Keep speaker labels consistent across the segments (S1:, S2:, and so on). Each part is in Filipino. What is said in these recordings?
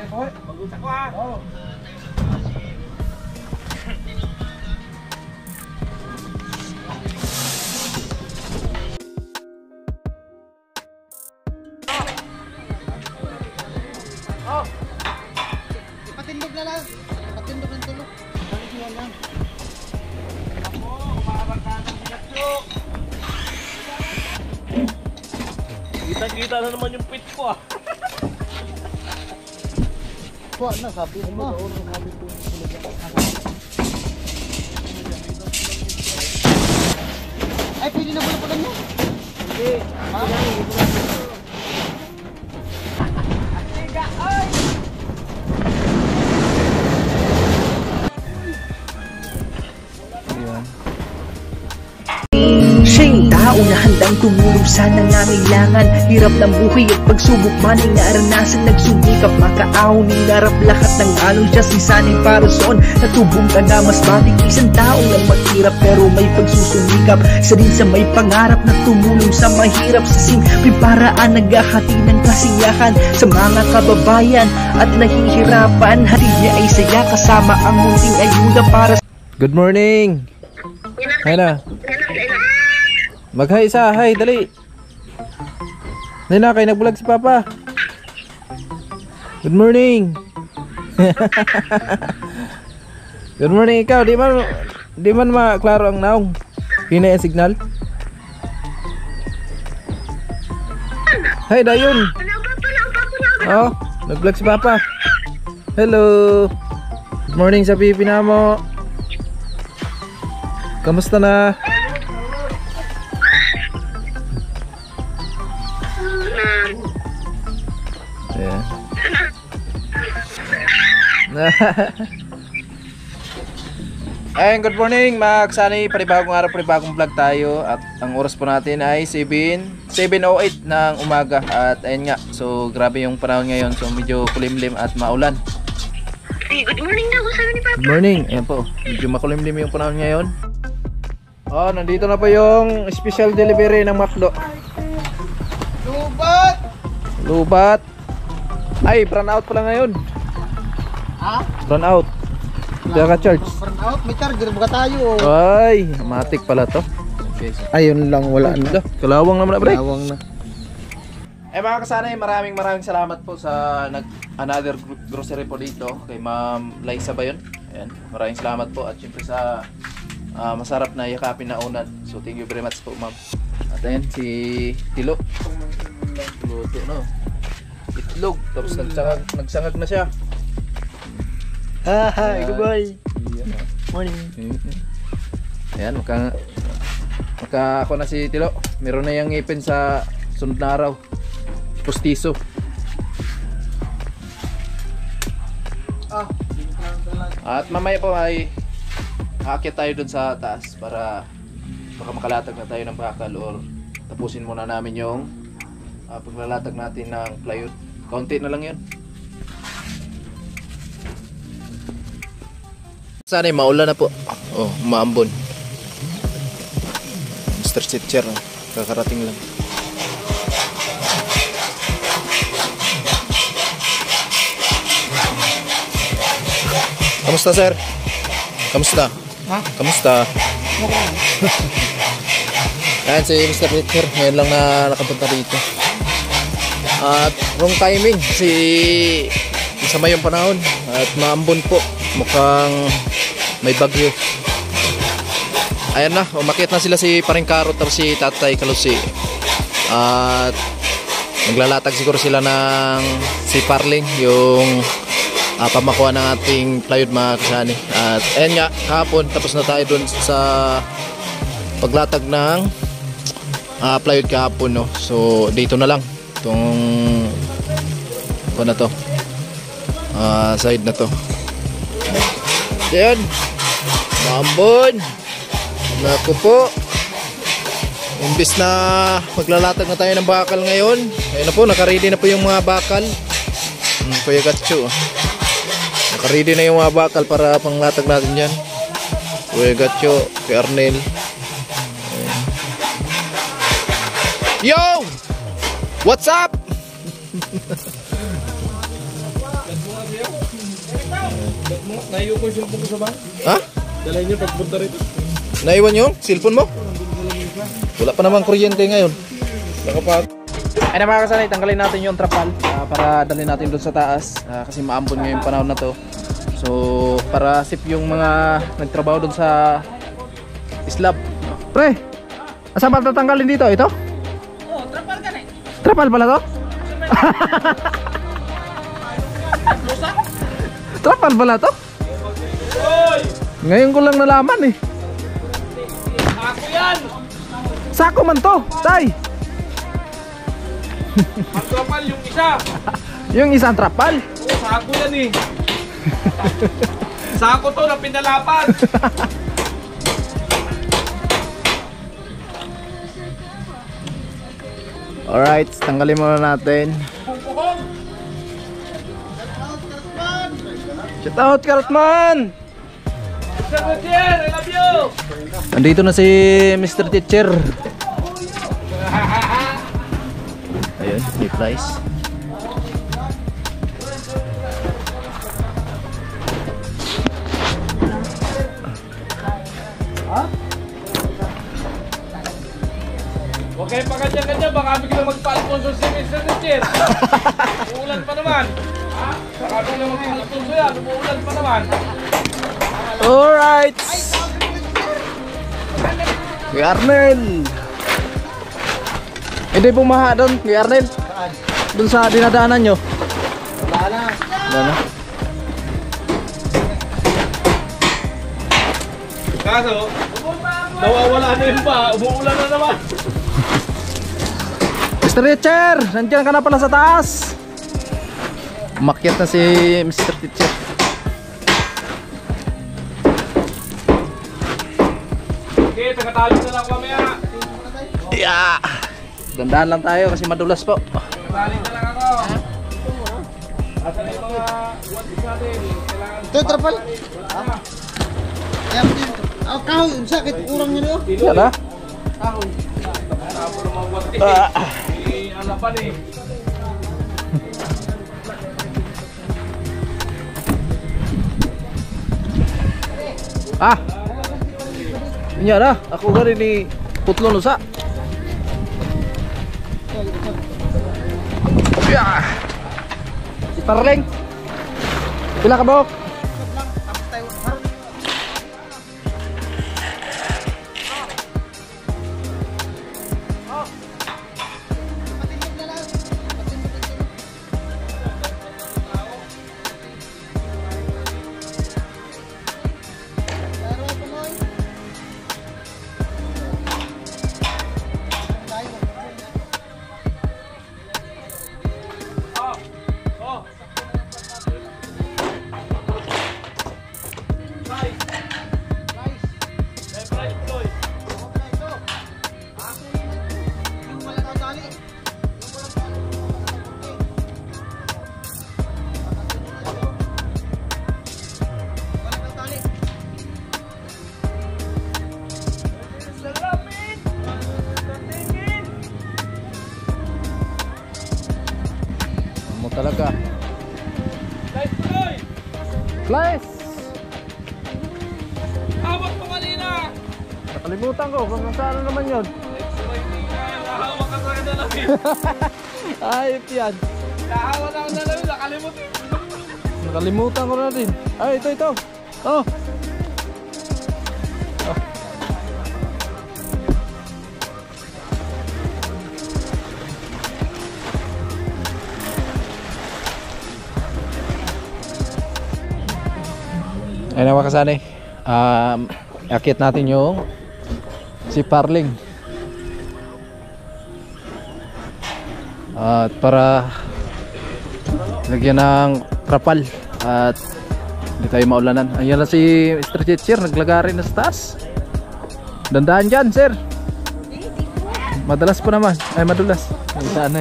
S1: Mag-usap ko ha. Oo. Oh.
S2: Ipatindog na lang. Ipatindog ng tulog. Balikiwan lang.
S1: Ako, umabarkada ng ginasyo. Kita-kita na naman yung pit ko ah.
S2: Kuha na, sabi ko ba? Ay, pwede na pala mo? Hindi. Ha? Asiga, ay!
S3: Siya'y tao na handang tumulong sa nangangailangan. Hirap ng buhay at pagsubok man ay naranasan. Nagsumikap makaahon, hinarap lahat ng alon. Siya si sanay para soon, natubong ka na mas matik. Isang tao lang maghirap pero may pagsusumikap. Isa din sa may pangarap na tumulong sa mahirap. Sa simpleng paraan naghahati ng kasiyahan sa mga kababayan at nahihirapan. Hati niya ay saya kasama ang munting ayuda para.
S4: Good morning. Hay na. Mag-hi isa, hi, dali. Nina, kayo nag-vlog si Papa. Good morning. Good morning ikaw, di man maklaro ang naong. Hina yung signal. Hi, dayon. Oh, nag-vlog si Papa. Hello. Good morning sa pipi na mo. Kamusta na? Yeah. Ayun, good morning mga kasani, panibagong araw, panibagong vlog tayo. At ang oras po natin ay 7:08 ng umaga. At ayun nga, so grabe yung panahon ngayon. So medyo kulimlim at maulan.
S5: Good morning na, kung sabi ni Papa.
S4: Good morning, ayan po, medyo makulimlim yung panahon ngayon. Oh, nandito na po yung special delivery ng McDo.
S2: Lubat!
S4: Lubat. Ay, brown out pala ngayon.
S2: Ha?
S4: Brown out. Kaka-charge.
S2: Burn out, may charger ba tayo?
S4: Ay, matik pala to. Okay, so.
S2: Ayun lang, wala na.
S4: Kalawang naman na, pre.
S2: Kalawang na.
S4: Eh mga kasanay, maraming salamat po sa another grocery po dito kay Ma'am Liza ba yun? Ayan, maraming salamat po at syempre sa masarap na yakapin na unan. So thank you very much po, Ma'am. At ayan si Tilo. Luto no. Itlog tapos nagsangag na siya.
S2: Hi, goodbye. Morning.
S4: Ayan, maka ako na si Tilo. Meron na yung ngipin sa sunod na araw. Pustiso. At mamaya po ay aakyat tayo dun sa taas para baka makalatag na tayo ng bakal or tapusin muna namin yung paglalatag natin ng plywood. Kaunti na lang yun. Sana maulan na po. Oh, maambon. Mr. Sitcher, kakarating lang. Kamusta, sir? Kamusta?
S2: Ha?
S4: Kamusta? Ayan si Mr. Sitcher, ngayon lang na nakapunta dito. At wrong timing kasi masama yung panahon at maambon po. Mukhang may bagyo. Ayan na, umakyat na sila si Paring Karot tapos si Tatay Kalusi. At maglalatag siguro sila ng si Parling, yung pamakuha ng ating plywood mga kasani. At ayan nga, kahapon tapos na tayo dun sa paglatag ng plywood kahapon, no? So dito na lang itong na to, side na to. Ayan, maambon. Naku po, imbis na maglalatag na tayo ng bakal ngayon, ayun na po, nakaready na po yung mga bakal. Kuya Gatcho, nakaready na yung mga bakal para panglatag natin dyan. Kuya Gatcho, Kuya Arnel. Yo! What's up?
S1: Naiyo ko yung cellphone ko sa bahay.
S4: Ha?
S1: Dalhin niyo pagpunta rito.
S4: Naiwan yung cellphone mo? Wala pa naman kuryente ngayon.
S1: Nakapag.
S4: Ay na mga kasanay, tanggalin natin yung trapal para dalhin natin doon sa taas kasi maambon ngayong panahon na to. So para safe yung mga nagtrabaho doon sa slab. Pre, saan ba tatanggalin dito? Ito?
S2: Oh, trapal ka na.
S4: Trapal pala to? Trapal pala to? Ngayon ko lang nalaman eh.
S1: Ako yan!
S4: Sako man to, tay.
S1: Ang trapal yung isa.
S4: Yung isang trapal.
S1: Oo, sako yan eh. Sako to na pinalapan.
S4: Alright, tanggalin muna natin. Shout out, Karotman!
S1: Mr. Gutierrez, I love you!
S4: Nandito na si Mr. Teacher. Ayun, may flies.
S1: Huwag kayo pa kanya-kanya, baka biglang magpa-sponsor si Mr. Teacher. Uulan pa naman. Ha? Baka biglang magpa-sponsor yan, uulan pa naman.
S4: Alright! Kuya Arnel! Hindi pumaha doon, Kuya Arnel. Doon sa dinadaanan nyo.
S2: Wala na.
S4: Wala na.
S1: Kaso, nawawala na yung ba, umuulan na naman.
S4: Mr. Teacher! Nandiyan ka na pala sa taas. Umakyat na si Mr. Teacher.
S1: Okay, tagatalo na lang kami ha.
S4: Yeah. Dandaan lang tayo kasi madulas po.
S1: Tagatali na lang ako. Asa na yung mga watch natin? Kailangan
S2: Ito, trapal. Yan, oh, kahoy, sakit, kurang nyo.
S4: Yan ha?
S2: Kahoy.
S1: tapo ng mga watch eh. Alapan eh.
S4: Ah! Inya na, ako gari ni Putlon usa. Yeah. Si Parling. Pila ka bok? Talaga.
S1: Guys, tuloy!
S4: Flies!
S1: Hawak pa kanina!
S4: Nakalimutan ko kung nasaan naman yun.
S1: Nahawak ka sa kanila lang eh.
S4: Ayop yan.
S1: Nahawak ako na lang, nakalimutin.
S4: Nakalimutan ko na din. Ay, ito. Oh. Ayun mga kasanay, akit natin yung si Parling at para lagyan ng trapal at hindi tayo maulanan. Ayan na si Mr. Teacher, naglagari na sa taas. Dandaan dyan, sir. Madalas po naman, ay madulas. Sana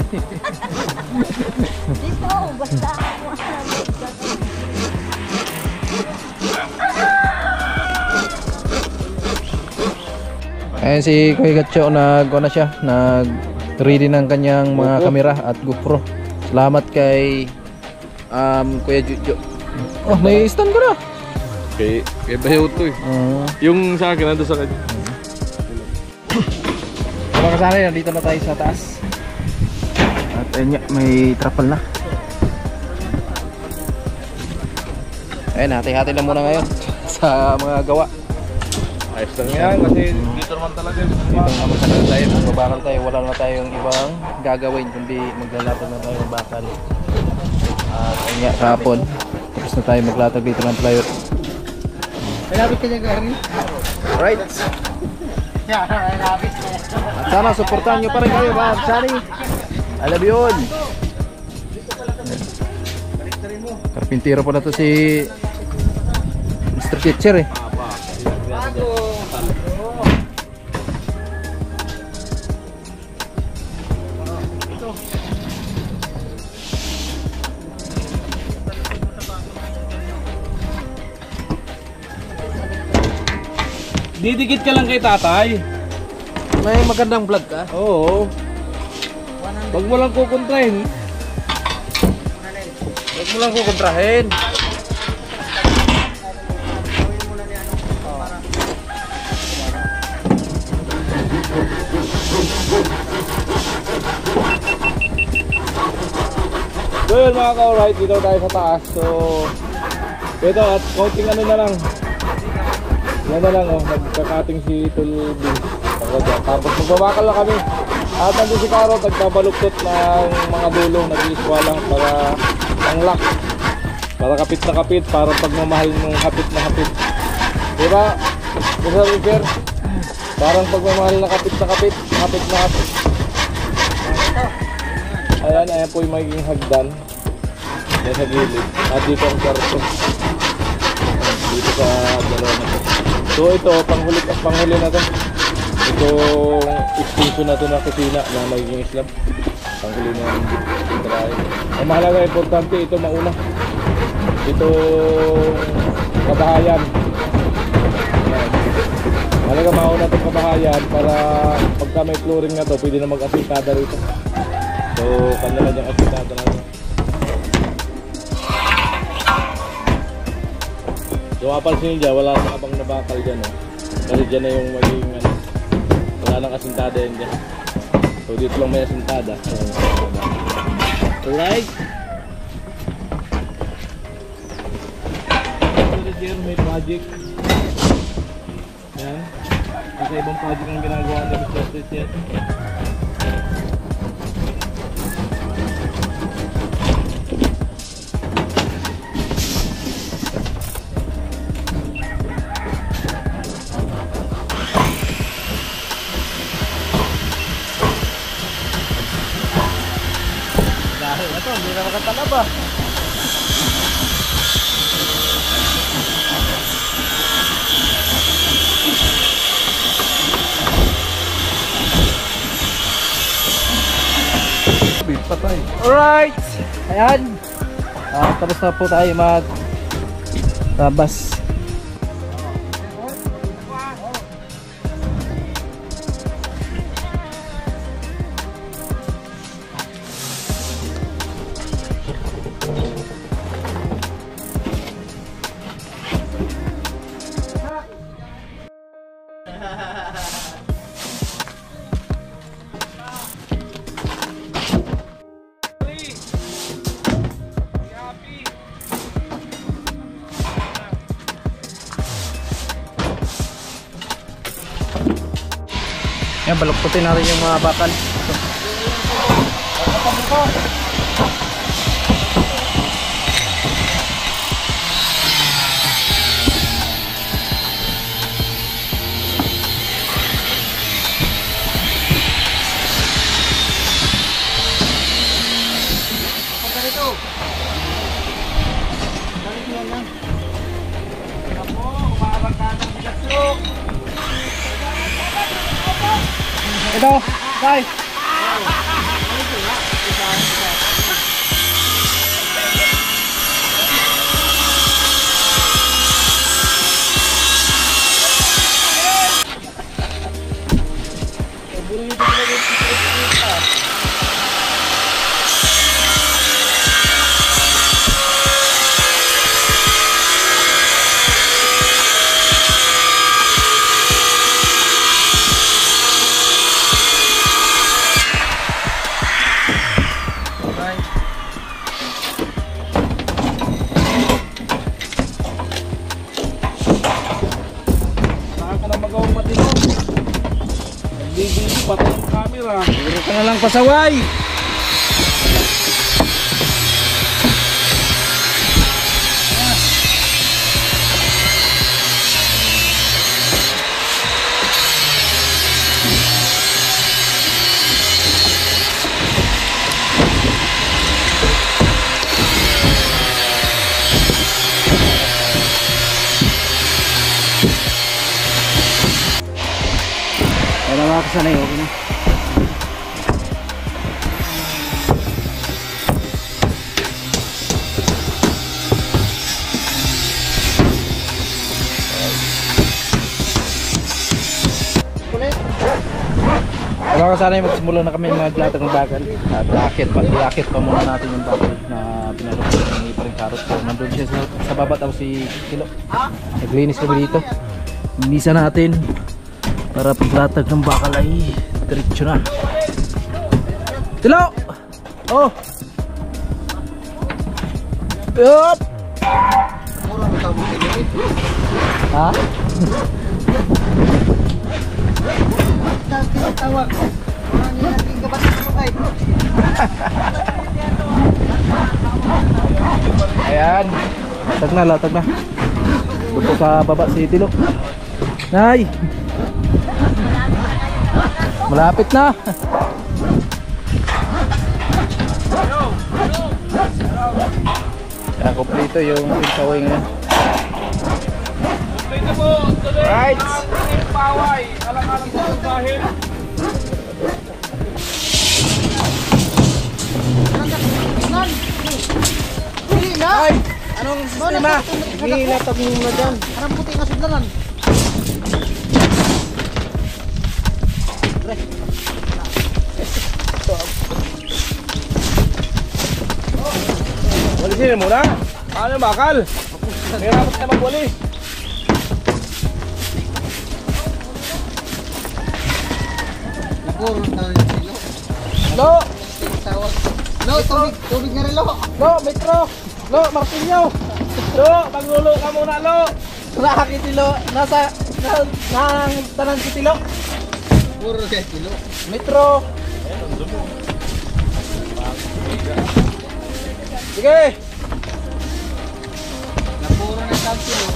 S5: Dito, basta.
S4: Ayan si Kuya Gatcho, nag-ready ng kanyang mga kamera at GoPro. Salamat kay Kuya Jujo. Oh, may stand ka na.
S1: Kay Bayaw to eh. Yung sa akin, nandun sa kanya.
S4: Mga kasari, nandito na tayo sa taas. At ayun nga, may trapal na. Ayun, hati-hati na muna ngayon sa mga gawa.
S1: Ayos lang yan kasi dito naman talaga.
S4: Dito naman talaga tayo, magbabakal tayo. Wala na tayong ibang gagawin kundi maglalatag na tayo ng bakal. At ayun nga, kahapon. Tapos na tayo maglatag dito ng plywood.
S2: Malapit ka niya, Gary.
S4: Alright.
S2: Malapit.
S4: At sana supportahan nyo pa rin kayo mga kasari. I love you all. Karpintero pala to si Mr. Teacher eh.
S1: Didikit ka lang kay tatay.
S4: May magandang vlog ka.
S1: Oo. Wag mo lang kukontrahin.
S4: Huwag mo lang kukontrahin.
S1: So yun mga ka-alright, dito tayo sa taas. So ito at counting ano na lang. Yan na lang oh, nagkakating si Tulbi. Tapos magbabakal na kami. At nandun si Caro, nagbabaluktot ng mga dulong, nag-iiswa lang para ang lock. Para kapit na kapit, para pagmamahal ng hapit na hapit. Diba? Mr. River? Parang pagmamahal na kapit na kapit, hapit na hapit. Ayan, ayan po yung magiging hagdan. Yan sa gilid. At dito ang karton. Dito sa dalawa na to. So ito, panghuli na to. Itong extension na to na kusina na magiging slab. Panghuli na yung dry. Ang mahalaga, importante, ito mauna. Itong kabahayan. Ayan. Mahalaga mauna itong kabahayan para pagka may flooring na to, pwede na mag-asintada rito. So, kanya na dyan asintada na to. So, mapansin nyo dyan, wala nang abang nabakal dyan. Oh. Kasi dyan na yung magiging ano, wala nang asintada yan dyan. So, dito lang may asintada. Alright. Dito may project. Yan. Kasi ibang project ang ginagawa ng Mr. Street yan.
S4: Ito, hindi na makatalab ah.
S1: Patay.
S4: Alright! Ayan! Tapos na po tayo mag-tabas. Yan, baluktutin natin yung mga bakal. Ito, guys.
S1: patay yung camera.
S4: Puro ka na lang pasaway.
S2: Wala mga kasanay, okay na.
S4: Mga kasanay, magsimula na kami maglatag ng bakal. At iakit pa muna natin yung bakal na pinalukot ng iparing karot. So, nandun siya sa baba, tapos si Kilo. Naglinis kami dito. Linisan natin para paglatag ng bakal ay diretso na. Kilo! Oh! Yup! Ha?
S2: Tawag. Ano natin gabatin mo kay?
S4: Ayan. Latag na. Dito sa baba si Tilo. Nay! Malapit na. Kaya kompleto yung pinsaway ngayon.
S1: Dito po, tuloy.
S4: Right.
S1: Paway. Alang-alang sa bahin.
S2: Pili na!
S4: Ay! Anong sistema?
S2: Hilatag mo muna dyan. Anong puti nga sudlanan?
S1: Walisin muna. Paano yung bakal? Mahirapat tayo magwalis.
S2: Napuro na rin silo.
S4: Lo!
S2: Tawag. Lo, tubig nga rin lo.
S4: Lo! Metro! Lo! Martinyo!
S1: Lo, maglulo ka muna, Lo.
S4: Nakakit si Lo! Nang tanan si Tilo!
S2: Puro kaya silo.
S4: Metro! Sige!
S2: Napuro na sa silo.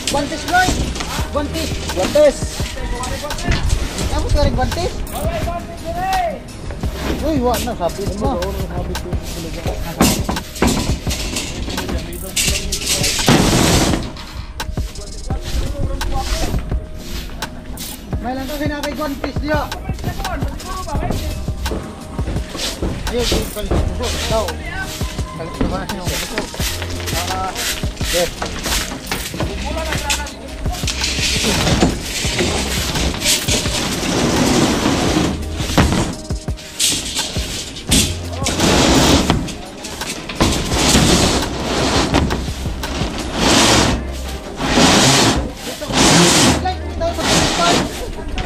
S2: Guantes, Roy! Guantes!
S4: Guantes!
S2: Ako kaya rin guantes? Uy, wala na, sabit mo. May lang kasi na kay guantes diya. Ayun, kalit ng puso. Ikaw. Kalit na ba ng puso?
S4: Yes!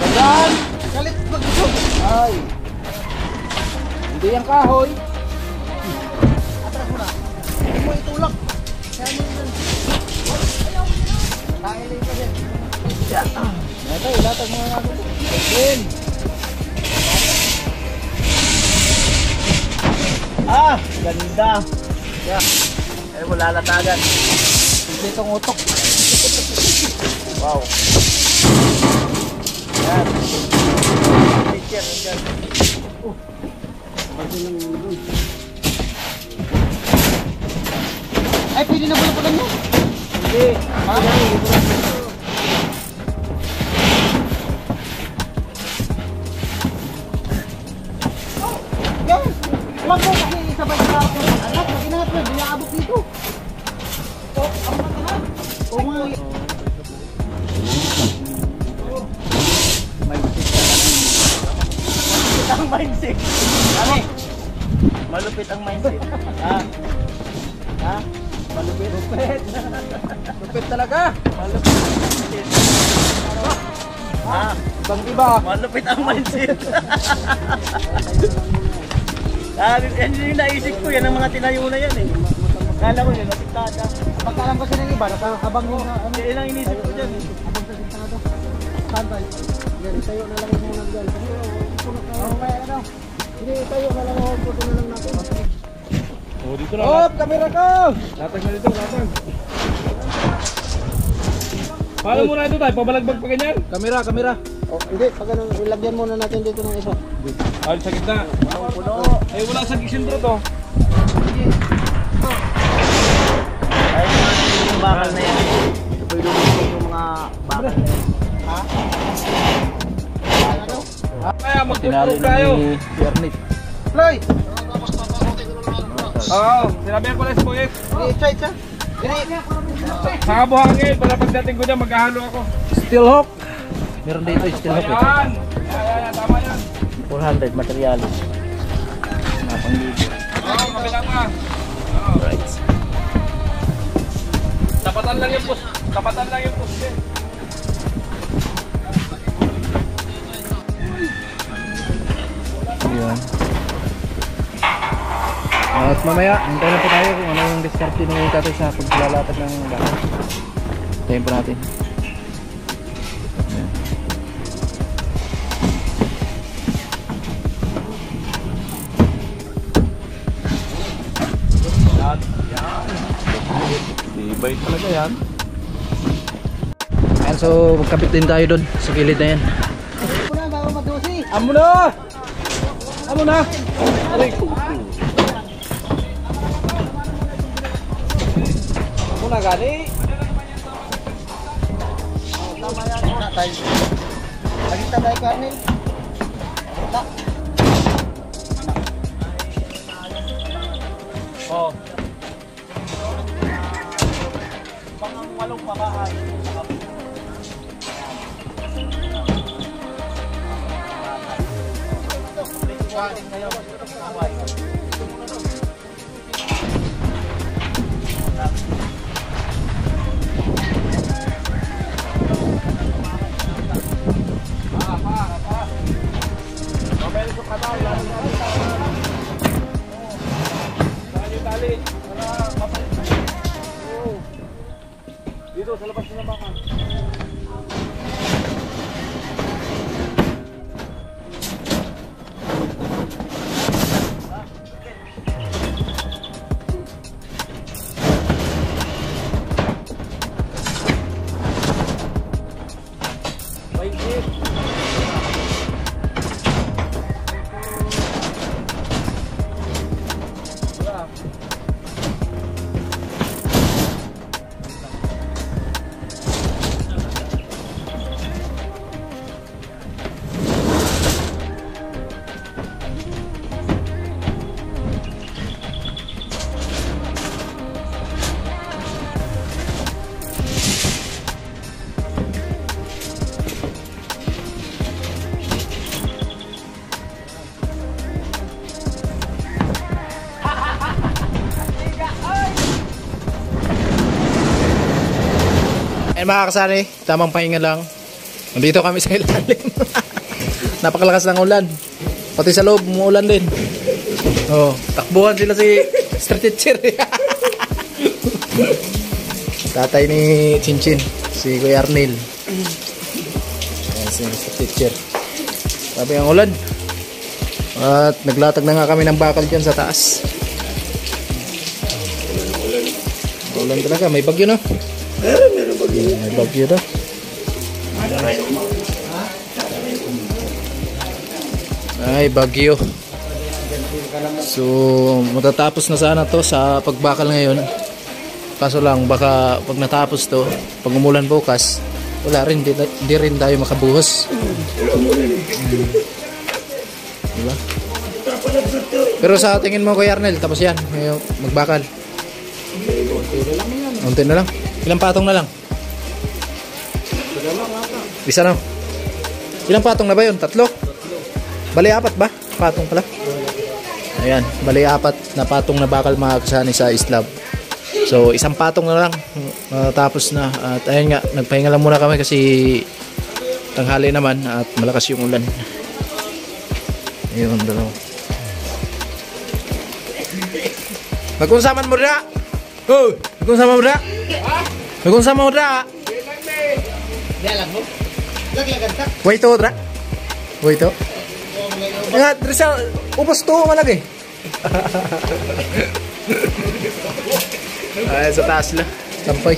S4: Sandaan!
S2: Kalit ng puso.
S4: Ay! Hindi yung kahoy!
S2: Atras mo na. Hindi mo itulak. Kaya mo yun. Tayo lang kasi.
S4: Ito, ilatag mo nga natin. Again! Ah! Ganda! Yeah. Eh, wala latagan. Dito ang utok. Wow! Yan! Picture, yan.
S2: Ay, pwede na pala mo.
S4: Hindi!
S2: Ha? Yan! Wag mo kasi isabay sa ako. Anak, mag-ingat mo. Hindi naabot dito. O, ang mga o mga...
S4: Ang mindset. Kami. Malupit ang mindset. Ha? Ha? Malupit. Lupit. Lupit talaga. Malupit ang mindset. Ha? Ibang iba. Malupit ang mindset.
S2: Yan yung naisip ko, yan ang mga tinayo na yan eh. Kala ko yun, napitada. Pagkalam kasi ng iba, habang yung yan ang inisip ko dyan eh. Habang sa sintada. Santay. Yan, itayo na lang yung muna dyan. Hindi, itayo na lang ako. Puto na lang natin.
S1: Oh, dito na.
S2: Hop, kamera ko!
S1: Latag na dito, latag. Paano muna ito tayo? Pabalagbag pa ganyan?
S2: Kamera. Oh, hindi, pag ano, ilagyan muna natin dito ng isa.
S1: Ay, sa gitna.
S2: Puno.
S1: Eh, wala sa gisindro to.
S2: Ay, yung bakal na yan. Ito po yung mga bakal na yan. Ha?
S1: Kaya, mag-control tayo.
S4: Ernit.
S2: Floy!
S1: Oo, sinabihan ko lang si Boyet.
S2: Itcha.
S1: Saka buhangin, para pagdating ko dyan, maghahalo ako.
S4: Steel hook. Meron dito steel hook.
S1: Ayan, tama yan.
S2: 400 materialis.
S1: Oo, kabila pa.
S4: Right.
S1: Tapatan lang yung post. Tapatan lang yung post.
S4: Ayan. At mamaya, hintayin na po tayo kung ano yung diskarte ng tatay sa paglalatag ng bakal. Hintayin po natin. Ayan.
S1: Tibay talaga yan.
S4: Ayan, so magkapit din tayo doon sa gilid na yan.
S2: Muna, bago madusi.
S1: Amo na! Amo na! Aray ko.
S2: Muna gani. Tama yan. Muna tayo. Lagi tayo kanin. Wala.
S1: Oh.
S2: Pangang walong pabahay.
S1: Dito sa labas na bakal.
S4: Ayan mga kasari, tamang pahinga lang. Nandito kami sa ilalim. Napakalakas ng ulan. Pati sa loob, umuulan din. Oh, takbuhan sila si Stretcher. Tatay ni Chinchin, si Kuya Arnel. Ayan si Stretcher. Sabi ang ulan. At naglatag na nga kami ng bakal dyan sa taas. Ulan talaga, may bagyo na. May bagyo na. Ay, bagyo. So, matatapos na sana to sa pagbakal ngayon. Kaso lang, baka pag natapos to, pag umulan bukas, wala rin, di rin tayo makabuhos. Diba? Pero sa tingin mo, Kuya Arnel, tapos yan, magbakal. Unti na lang. Ilang patong na lang? Isa na. Ilang patong na ba yun? Tatlo? Bali apat ba? Patong pala. Ayan, bali apat na patong na bakal mga kasani sa islab. So isang patong na lang, tapos na. At ayun nga, nagpahinga lang muna kami kasi tanghali naman at malakas yung ulan. Ayun, dalawa. Magkunsaman mo ra. Oh, magkunsama mo ra. Magkunsama mo ra. Wait to ra. Wait to. Nga, Drisa, upos to malagi. Ay, sa taas lang. Sampay.